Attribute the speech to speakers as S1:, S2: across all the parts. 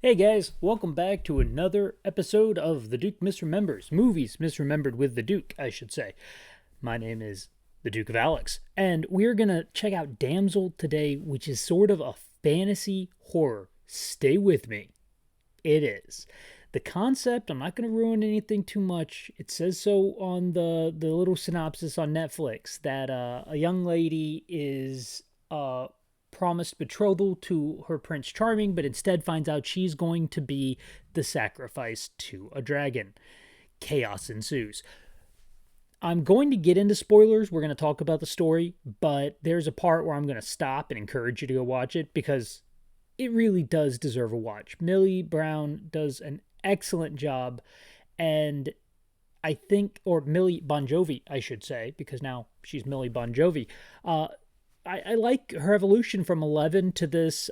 S1: Hey guys, welcome back to another episode of The Duke Misremembers. Movies misremembered with the Duke, I should say. My name is the Duke of Alex, and we're gonna check out Damsel today, which is sort of a fantasy horror. Stay with me. It is. The concept, I'm not going to ruin anything too much. It says so on the little synopsis on Netflix that a young lady is promised betrothal to her Prince Charming, but instead finds out she's going to be the sacrifice to a dragon. Chaos ensues. I'm going to get into spoilers. We're going to talk about the story, but there's a part where I'm going to stop and encourage you to go watch it because it really does deserve a watch. Millie Brown does an excellent job, and I think, or Millie Bon Jovi, I should say, because now she's Millie Bon Jovi. I like her evolution from 11 to this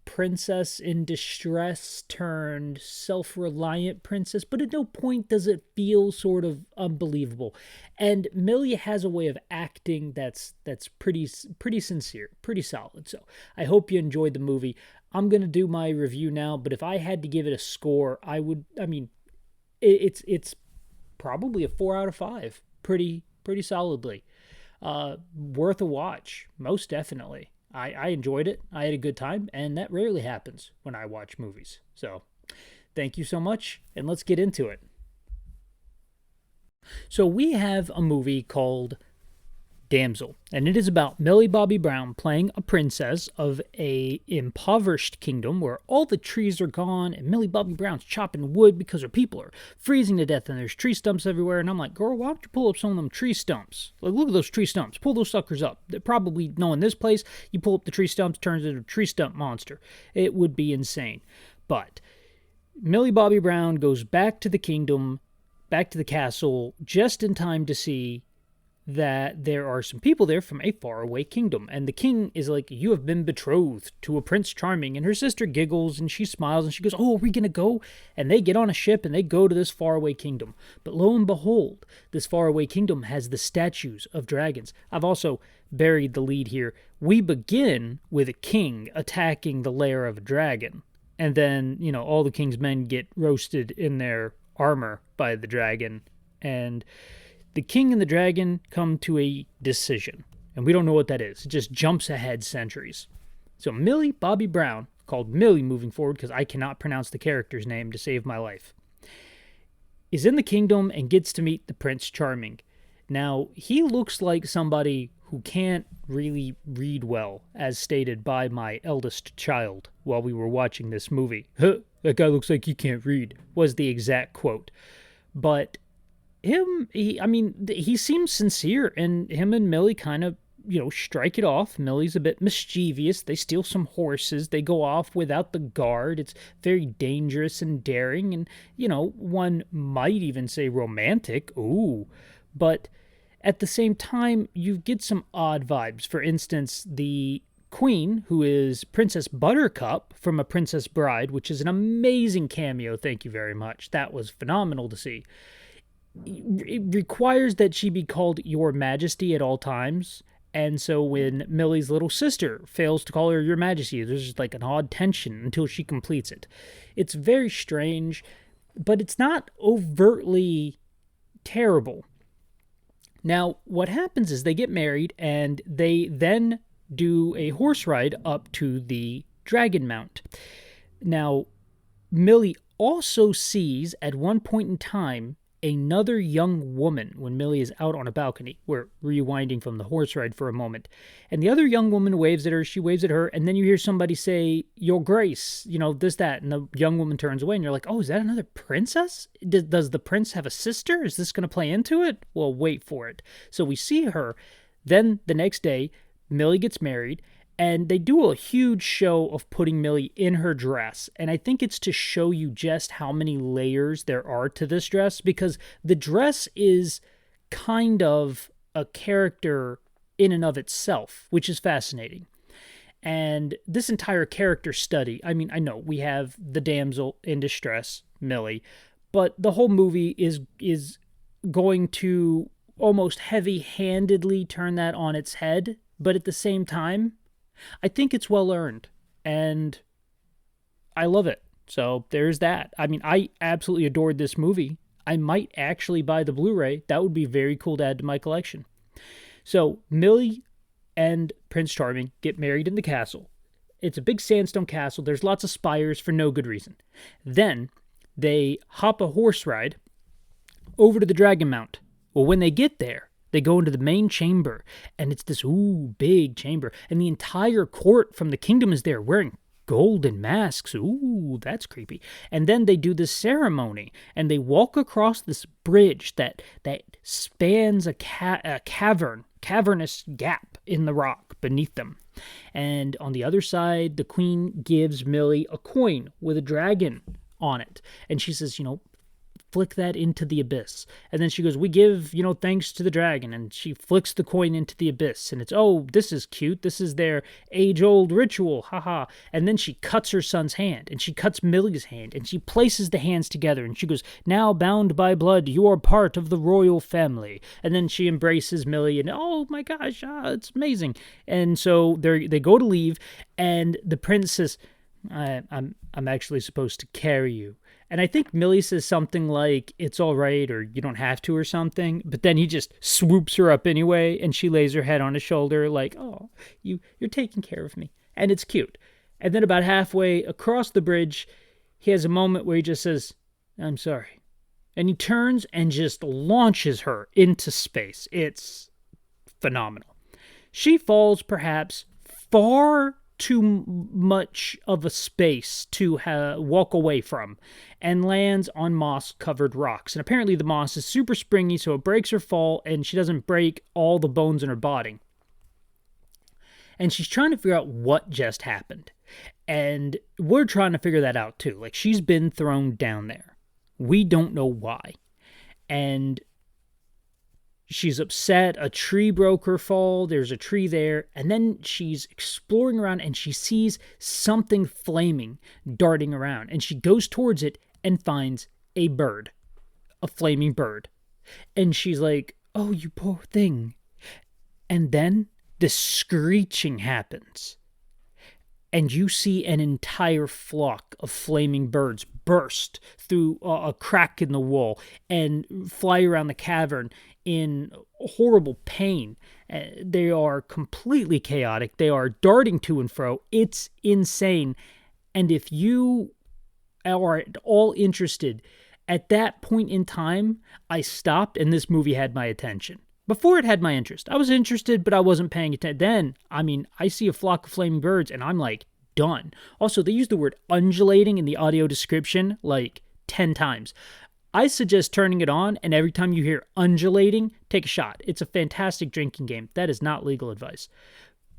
S1: princess in distress turned self-reliant princess, but at no point does it feel sort of unbelievable. And Millie has a way of acting that's pretty sincere, pretty solid. So I hope you enjoyed the movie. I'm gonna do my review now, but if I had to give it a score, it's probably a 4 out of 5, pretty solidly. Worth a watch, most definitely. I enjoyed it. I had a good time, and that rarely happens when I watch movies. So, thank you so much, and let's get into it. So, we have a movie called Damsel, and it is about Millie Bobby Brown playing a princess of a impoverished kingdom where all the trees are gone and Millie Bobby Brown's chopping wood because her people are freezing to death and there's tree stumps everywhere. And I'm like, girl, why don't you pull up some of them tree stumps? Like, look at those tree stumps. Pull those suckers up. They're probably, no, in this place, you pull up the tree stumps, turns into a tree stump monster. It would be insane. But Millie Bobby Brown goes back to the kingdom, back to the castle, just in time to see that there are some people there from a faraway kingdom. And the king is like, you have been betrothed to a Prince Charming. And her sister giggles and she smiles and she goes, oh, are we going to go? And they get on a ship and they go to this faraway kingdom. But lo and behold, this faraway kingdom has the statues of dragons. I've also buried the lead here. We begin with a king attacking the lair of a dragon. And then, all the king's men get roasted in their armor by the dragon. And the king and the dragon come to a decision, and we don't know what that is. It just jumps ahead centuries. So Millie Bobby Brown, called Millie moving forward because I cannot pronounce the character's name to save my life, is in the kingdom and gets to meet the Prince Charming. Now, he looks like somebody who can't really read well, as stated by my eldest child while we were watching this movie. That guy looks like he can't read, was the exact quote. But he seems sincere, and him and Millie kind of, strike it off. Millie's a bit mischievous. They steal some horses. They go off without the guard. It's very dangerous and daring, and, one might even say romantic. Ooh. But at the same time, you get some odd vibes. For instance, the queen, who is Princess Buttercup from A Princess Bride, which is an amazing cameo. Thank you very much. That was phenomenal to see. It requires that she be called Your Majesty at all times. And so when Millie's little sister fails to call her Your Majesty, there's like an odd tension until she completes it. It's very strange, but it's not overtly terrible. Now, what happens is they get married and they then do a horse ride up to the Dragon Mount. Now, Millie also sees at one point in time another young woman when Millie is out on a balcony. We're rewinding from the horse ride for a moment. And the other young woman waves at her, she waves at her, and then you hear somebody say, Your Grace, this, that, and the young woman turns away, and you're like, oh, is that another princess? Does the prince have a sister? Is this going to play into it? Well, wait for it. So we see her. Then the next day, Millie gets married, and they do a huge show of putting Millie in her dress. And I think it's to show you just how many layers there are to this dress, because the dress is kind of a character in and of itself, which is fascinating. And this entire character study, I know we have the damsel in distress, Millie, but the whole movie is going to almost heavy-handedly turn that on its head. But at the same time, I think it's well earned, and I love it. So there's that. I mean, I absolutely adored this movie. I might actually buy the Blu-ray. That would be very cool to add to my collection. So Millie and Prince Charming get married in the castle. It's a big sandstone castle. There's lots of spires for no good reason. Then they hop a horse ride over to the Dragon Mount. Well, when they get there, they go into the main chamber, and it's this big chamber, and the entire court from the kingdom is there wearing golden masks. Ooh, that's creepy. And then they do this ceremony, and they walk across this bridge that spans a cavernous gap in the rock beneath them. And on the other side, the queen gives Millie a coin with a dragon on it. And she says, flick that into the abyss. And then she goes, we give, thanks to the dragon. And she flicks the coin into the abyss. And it's, oh, this is cute. This is their age-old ritual. Haha. And then she cuts her son's hand. And she cuts Millie's hand. And she places the hands together. And she goes, now bound by blood, you are part of the royal family. And then she embraces Millie. And, oh my gosh, it's amazing. And so they go to leave. And the prince says, I'm actually supposed to carry you. And I think Millie says something like, it's all right, or you don't have to, or something. But then he just swoops her up anyway, and she lays her head on his shoulder like, oh, you're taking care of me. And it's cute. And then about halfway across the bridge, he has a moment where he just says, I'm sorry. And he turns and just launches her into space. It's phenomenal. She falls perhaps far too much of a space to walk away from, and lands on moss-covered rocks. And apparently the moss is super springy, so it breaks her fall, and she doesn't break all the bones in her body. And she's trying to figure out what just happened. And we're trying to figure that out too. Like, she's been thrown down there. We don't know why. And she's upset. A tree broke her fall. There's a tree there. And then she's exploring around and she sees something flaming darting around. And she goes towards it and finds a bird. A flaming bird. And she's like, oh, you poor thing. And then this screeching happens. And you see an entire flock of flaming birds burst through a crack in the wall and fly around the cavern in horrible pain. They are completely chaotic. They are darting to and fro. It's insane. And if you are at all interested, at that point in time, I stopped and this movie had my attention. Before it had my interest. I was interested, but I wasn't paying attention. Then, I see a flock of flaming birds, and I'm like, done. Also, they use the word undulating in the audio description like 10 times. I suggest turning it on, and every time you hear undulating, take a shot. It's a fantastic drinking game. That is not legal advice.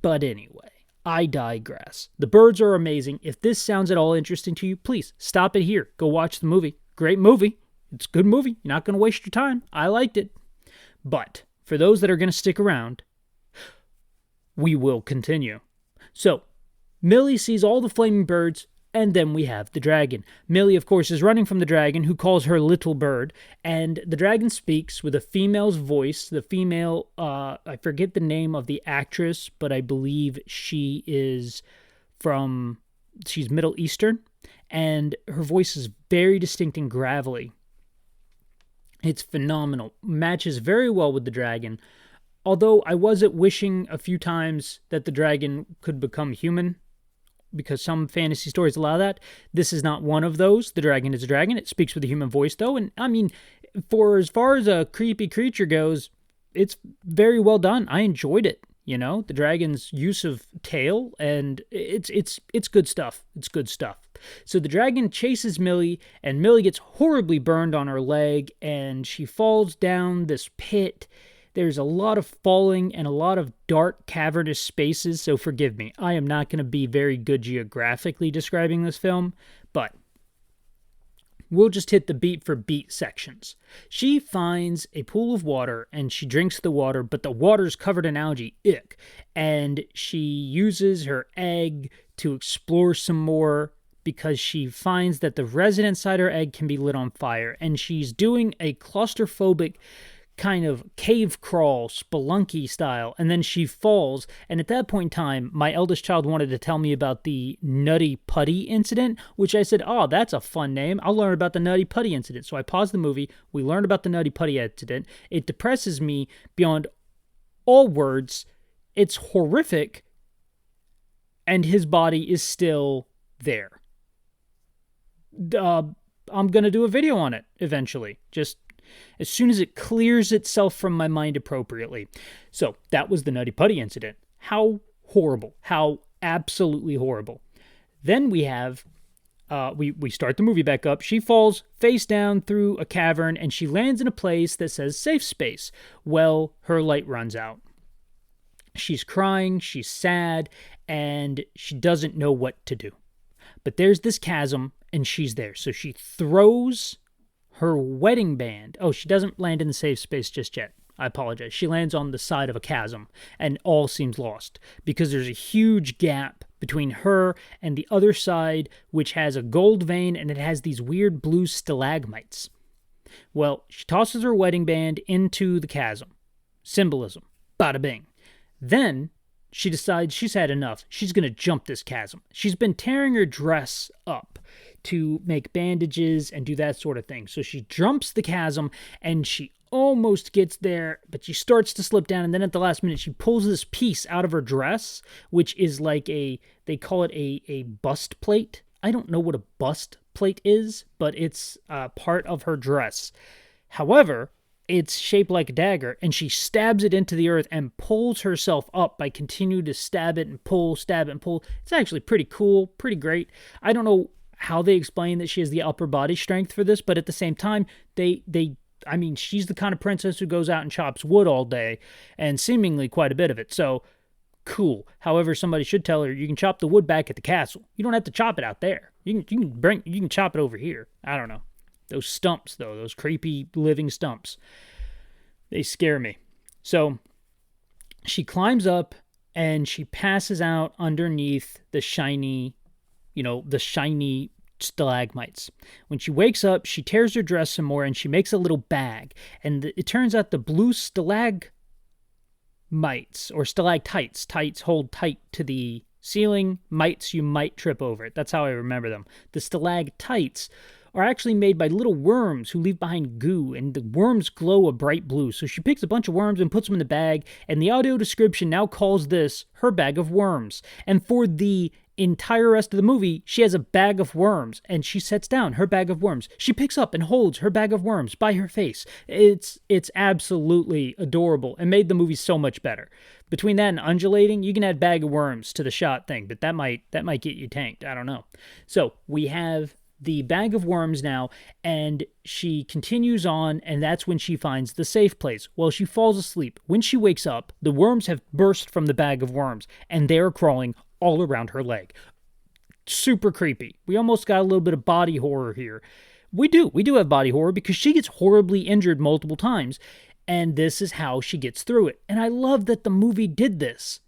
S1: But anyway, I digress. The birds are amazing. If this sounds at all interesting to you, please stop it here. Go watch the movie. Great movie. It's a good movie. You're not going to waste your time. I liked it. But for those that are going to stick around, we will continue. So, Millie sees all the flaming birds, and then we have the dragon. Millie, of course, is running from the dragon, who calls her little bird, and the dragon speaks with a female's voice. The female, I forget the name of the actress, but I believe she's Middle Eastern, and her voice is very distinct and gravelly. It's phenomenal. Matches very well with the dragon. Although I wasn't wishing a few times that the dragon could become human, because some fantasy stories allow that. This is not one of those. The dragon is a dragon. It speaks with a human voice, though. And, for as far as a creepy creature goes, it's very well done. I enjoyed it, the dragon's use of tail, and it's good stuff. It's good stuff. So the dragon chases Millie, and Millie gets horribly burned on her leg, and she falls down this pit. There's a lot of falling and a lot of dark, cavernous spaces, so forgive me. I am not going to be very good geographically describing this film, but we'll just hit the beat-for-beat sections. She finds a pool of water, and she drinks the water, but the water's covered in algae. Ick. And she uses her egg to explore some more, because she finds that the resin inside her egg can be lit on fire, and she's doing a claustrophobic kind of cave crawl, spelunky style, and then she falls. And at that point in time, my eldest child wanted to tell me about the Nutty Putty incident, which I said, oh, that's a fun name. I'll learn about the Nutty Putty incident. So I paused the movie. We learned about the Nutty Putty incident. It depresses me beyond all words. It's horrific, and his body is still there. I'm going to do a video on it eventually, just as soon as it clears itself from my mind appropriately. So that was the Nutty Putty incident. How horrible. How absolutely horrible. Then we have, we start the movie back up. She falls face down through a cavern, and she lands in a place that says safe space. Well, her light runs out. She's crying, she's sad, and she doesn't know what to do. But there's this chasm, and she's there. So she throws her wedding band. Oh, she doesn't land in the safe space just yet. I apologize. She lands on the side of a chasm, and all seems lost because there's a huge gap between her and the other side, which has a gold vein, and it has these weird blue stalagmites. Well, she tosses her wedding band into the chasm. Symbolism. Bada bing. Then she decides she's had enough. She's going to jump this chasm. She's been tearing her dress up to make bandages and do that sort of thing. So she jumps the chasm, and she almost gets there, but she starts to slip down, and then at the last minute she pulls this piece out of her dress, which is like they call it a bust plate. I don't know what a bust plate is, but it's part of her dress. However, it's shaped like a dagger, and she stabs it into the earth and pulls herself up by continuing to stab it and pull, stab it and pull. It's actually pretty cool, pretty great. I don't know how they explain that she has the upper body strength for this, but at the same time, I mean, she's the kind of princess who goes out and chops wood all day, and seemingly quite a bit of it, so cool. However, somebody should tell her, you can chop the wood back at the castle. You don't have to chop it out there. You can chop it over here. I don't know. Those stumps, though, those creepy living stumps, they scare me. So she climbs up, and she passes out underneath the shiny stalagmites. When she wakes up, she tears her dress some more, and she makes a little bag. And it turns out the blue stalagmites, or stalactites, tights hold tight to the ceiling. Mites, you might trip over it. That's how I remember them. The stalactites are actually made by little worms who leave behind goo, and the worms glow a bright blue. So she picks a bunch of worms and puts them in the bag, and the audio description now calls this her bag of worms. And for the entire rest of the movie, she has a bag of worms, and she sets down her bag of worms. She picks up and holds her bag of worms by her face. It's absolutely adorable, and made the movie so much better. Between that and undulating, you can add bag of worms to the shot thing, but that might get you tanked. I don't know. So we have the bag of worms now, and she continues on, and that's when she finds the safe place. Well, she falls asleep. When she wakes up, the worms have burst from the bag of worms, and they're crawling all around her leg. Super creepy. We almost got a little bit of body horror here. We do have body horror because she gets horribly injured multiple times, and this is how she gets through it. And I love that the movie did this.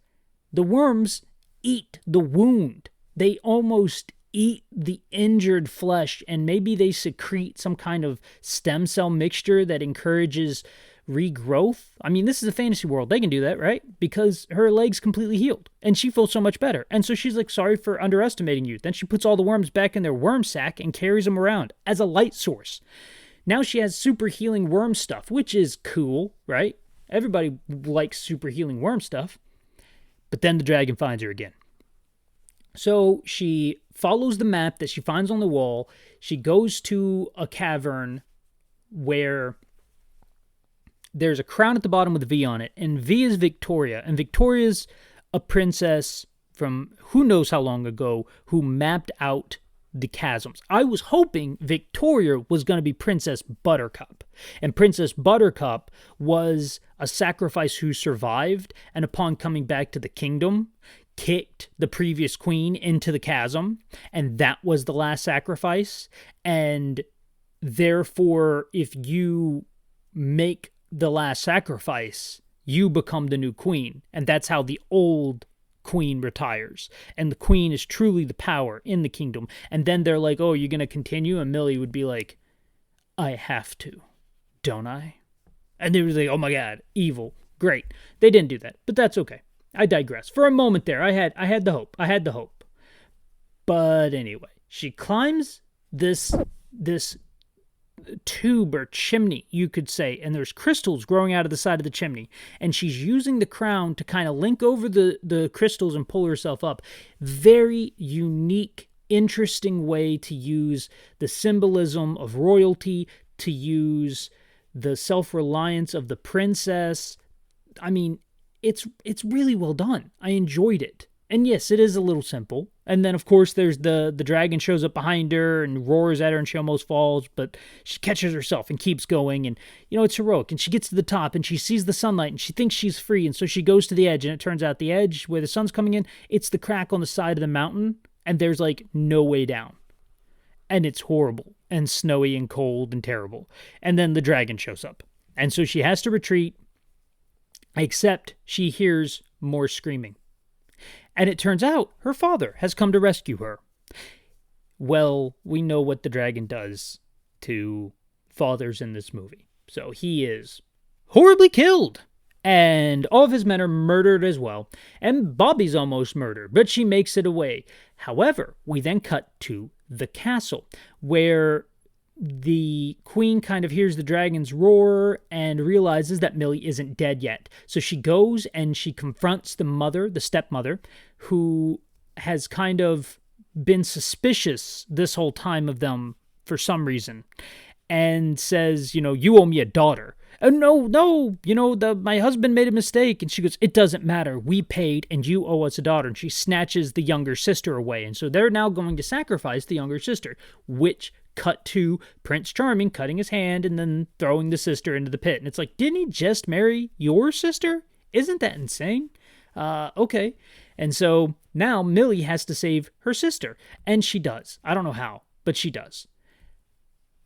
S1: The worms eat the wound. They almost eat the injured flesh, and maybe they secrete some kind of stem cell mixture that encourages regrowth. I mean, this is a fantasy world. They can do that, right? Because her leg's completely healed, and she feels so much better. And so she's like, sorry for underestimating you. Then she puts all the worms back in their worm sack and carries them around as a light source. Now she has super healing worm stuff, which is cool, right? Everybody likes super healing worm stuff. But then the dragon finds her again. So she follows the map that she finds on the wall. She goes to a cavern where there's a crown at the bottom with a V on it, and V is Victoria, and Victoria's a princess from who knows how long ago who mapped out the chasms. I was hoping Victoria was going to be Princess Buttercup, and Princess Buttercup was a sacrifice who survived, and upon coming back to the kingdom, kicked the previous queen into the chasm, and that was the last sacrifice. And therefore, if you make the last sacrifice, you become the new queen. And that's how the old queen retires. And the queen is truly the power in the kingdom. And then they're like, oh, you're going to continue? And Millie would be like, I have to, don't I? And they were like, oh my God, evil. Great. They didn't do that, but that's okay. I digress. For a moment there, I had the hope. I had the hope. But anyway, she climbs this tube or chimney, you could say, and there's crystals growing out of the side of the chimney, and she's using the crown to kind of link over the crystals and pull herself up. Very unique, interesting way to use the symbolism of royalty, to use the self-reliance of the princess. I mean, it's really well done. I enjoyed it. And yes, it is a little simple. And then, of course, there's the dragon shows up behind her and roars at her and she almost falls, but she catches herself and keeps going. And, it's heroic. And she gets to the top and she sees the sunlight and she thinks she's free. And so she goes to the edge, and it turns out the edge where the sun's coming in, it's the crack on the side of the mountain. And there's like no way down. And it's horrible and snowy and cold and terrible. And then the dragon shows up. And so she has to retreat, except she hears more screaming. And it turns out her father has come to rescue her. Well, we know what the dragon does to fathers in this movie. So he is horribly killed. And all of his men are murdered as well. And Bobby's almost murdered, but she makes it away. However, we then cut to the castle, where the queen kind of hears the dragon's roar and realizes that Millie isn't dead yet. So she goes and she confronts the mother, the stepmother, who has kind of been suspicious this whole time of them for some reason, and says, you owe me a daughter. Oh, no, my husband made a mistake. And she goes, it doesn't matter. We paid and you owe us a daughter. And she snatches the younger sister away. And so they're now going to sacrifice the younger sister, which cut to Prince Charming cutting his hand and then throwing the sister into the pit. And it's like, didn't he just marry your sister? Isn't that insane? Okay. And so now Millie has to save her sister. And she does. I don't know how, but she does.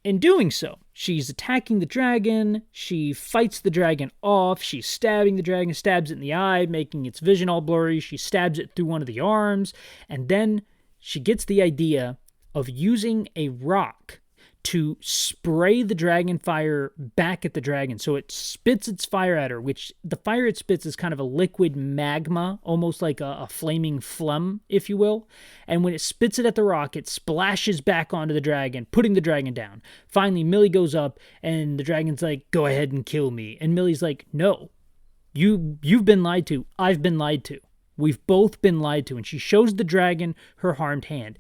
S1: In doing so, she's attacking the dragon, she fights the dragon off, she's stabbing the dragon, stabs it in the eye, making its vision all blurry, she stabs it through one of the arms, and then she gets the idea of using a rock to spray the dragon fire back at the dragon. So it spits its fire at her, which the fire it spits is kind of a liquid magma, almost like a flaming phlegm, if you will. And when it spits it at the rock, it splashes back onto the dragon, putting the dragon down. Finally, Millie goes up and the dragon's like, go ahead and kill me. And Millie's like, no, you've been lied to. I've been lied to. We've both been lied to. And she shows the dragon her harmed hand.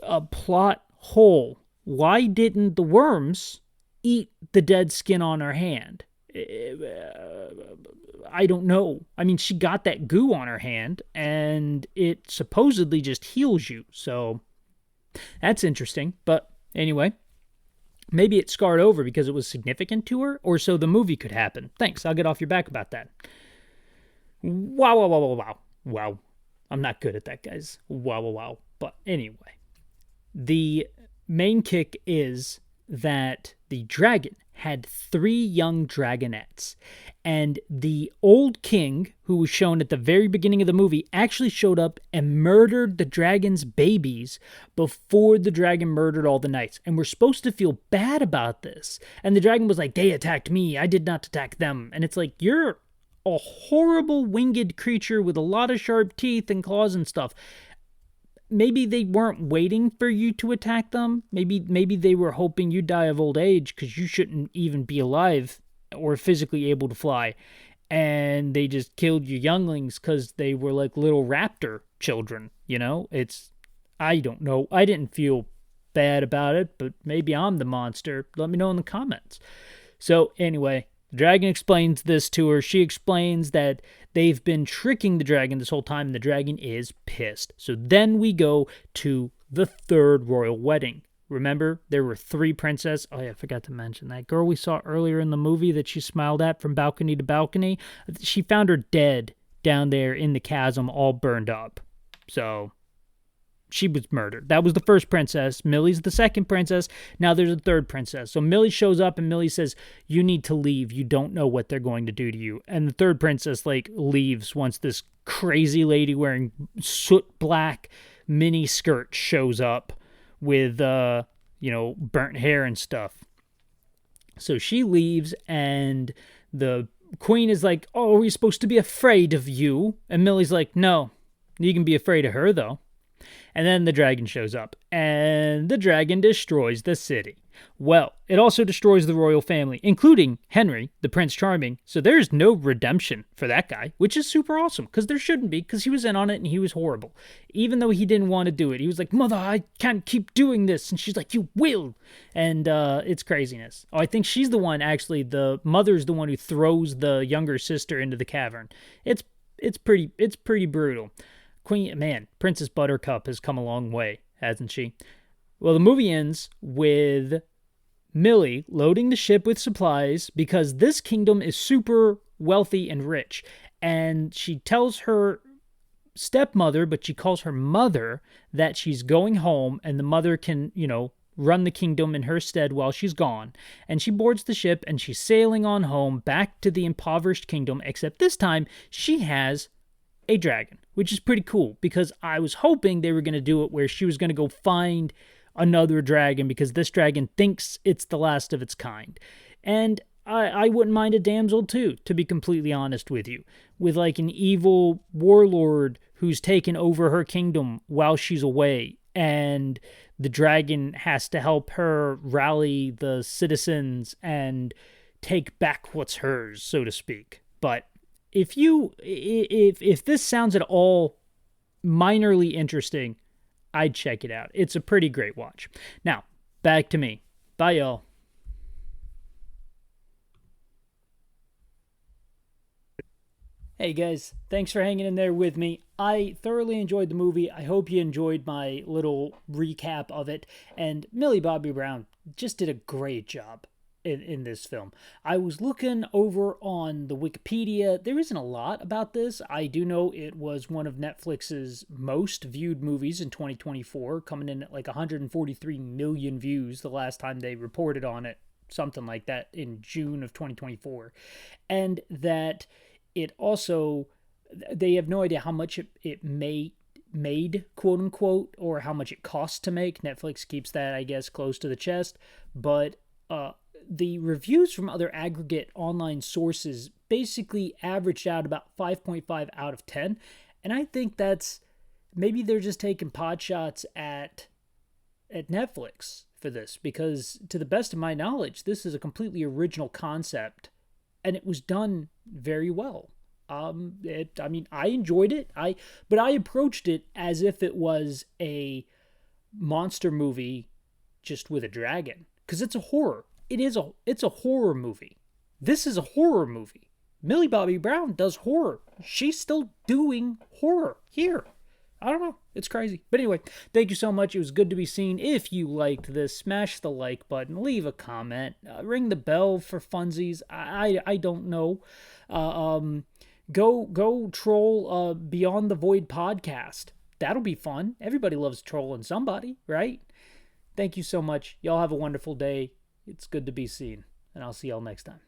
S1: A plot hole. Why didn't the worms eat the dead skin on her hand? I don't know. I mean, she got that goo on her hand, and it supposedly just heals you. So that's interesting. But anyway, maybe it scarred over because it was significant to her, or so the movie could happen. Thanks. I'll get off your back about that. Wow. I'm not good at that, guys. Wow. But anyway, the main kick is that the dragon had 3 young dragonettes, and the old king, who was shown at the very beginning of the movie, actually showed up and murdered the dragon's babies before the dragon murdered all the knights. And we're supposed to feel bad about this. And the dragon was like, they attacked me, I did not attack them. And it's like, you're a horrible winged creature with a lot of sharp teeth and claws and stuff. Maybe they weren't waiting for you to attack them. Maybe they were hoping you'd die of old age because you shouldn't even be alive or physically able to fly. And they just killed your younglings because they were like little raptor children, I don't know. I didn't feel bad about it, but maybe I'm the monster. Let me know in the comments. So anyway, the dragon explains this to her. She explains that they've been tricking the dragon this whole time, and the dragon is pissed. So then we go to the 3rd royal wedding. Remember, there were 3 princesses. Oh, yeah, I forgot to mention that girl we saw earlier in the movie that she smiled at from balcony to balcony. She found her dead down there in the chasm, all burned up. So she was murdered. That was the first princess. Millie's the second princess. Now there's a 3rd princess. So Millie shows up and Millie says, you need to leave. You don't know what they're going to do to you. And the 3rd princess leaves once this crazy lady wearing soot black mini skirt shows up with, burnt hair and stuff. So she leaves, and the queen is like, "Oh, are we supposed to be afraid of you?" And Millie's like, "No, you can be afraid of her, though." And then the dragon shows up, and the dragon destroys the city. Well, it also destroys the royal family, including Henry, the Prince Charming. So there's no redemption for that guy, which is super awesome, because there shouldn't be, because he was in on it and he was horrible. Even though he didn't want to do it. He was like, "Mother, I can't keep doing this." And she's like, "You will." And it's craziness. Oh, I think she's the one, actually, the mother's the one who throws the younger sister into the cavern. It's pretty brutal. Princess Buttercup has come a long way, hasn't she? Well, the movie ends with Millie loading the ship with supplies because this kingdom is super wealthy and rich. And she tells her stepmother, but she calls her mother, that she's going home and the mother can, run the kingdom in her stead while she's gone. And she boards the ship and she's sailing on home back to the impoverished kingdom, except this time she has a dragon, which is pretty cool because I was hoping they were going to do it where she was going to go find another dragon because this dragon thinks it's the last of its kind. And I wouldn't mind a damsel too, to be completely honest with you, with like an evil warlord who's taken over her kingdom while she's away, and the dragon has to help her rally the citizens and take back what's hers, so to speak. But if this sounds at all minorly interesting, I'd check it out. It's a pretty great watch. Now, back to me. Bye, y'all. Hey guys, thanks for hanging in there with me. I thoroughly enjoyed the movie. I hope you enjoyed my little recap of it. And Millie Bobby Brown just did a great job in this film. I was looking over on the Wikipedia. There isn't a lot about this. I do know it was one of Netflix's most viewed movies in 2024, coming in at like 143 million views the last time they reported on it, something like that, in June of 2024. And that it also, they have no idea how much it made, quote unquote, or how much it cost to make. Netflix keeps that, I guess, close to the chest. But the reviews from other aggregate online sources basically averaged out about 5.5 out of 10. And I think that's, maybe they're just taking pot shots at Netflix for this, because to the best of my knowledge, this is a completely original concept and it was done very well. I enjoyed it. But I approached it as if it was a monster movie just with a dragon, because it's a horror. It's a horror movie. This is a horror movie. Millie Bobby Brown does horror. She's still doing horror here. I don't know. It's crazy. But anyway, thank you so much. It was good to be seen. If you liked this, smash the like button, leave a comment, ring the bell for funsies. I don't know. Go troll Beyond the Void podcast. That'll be fun. Everybody loves trolling somebody, right? Thank you so much. Y'all have a wonderful day. It's good to be seen, and I'll see y'all next time.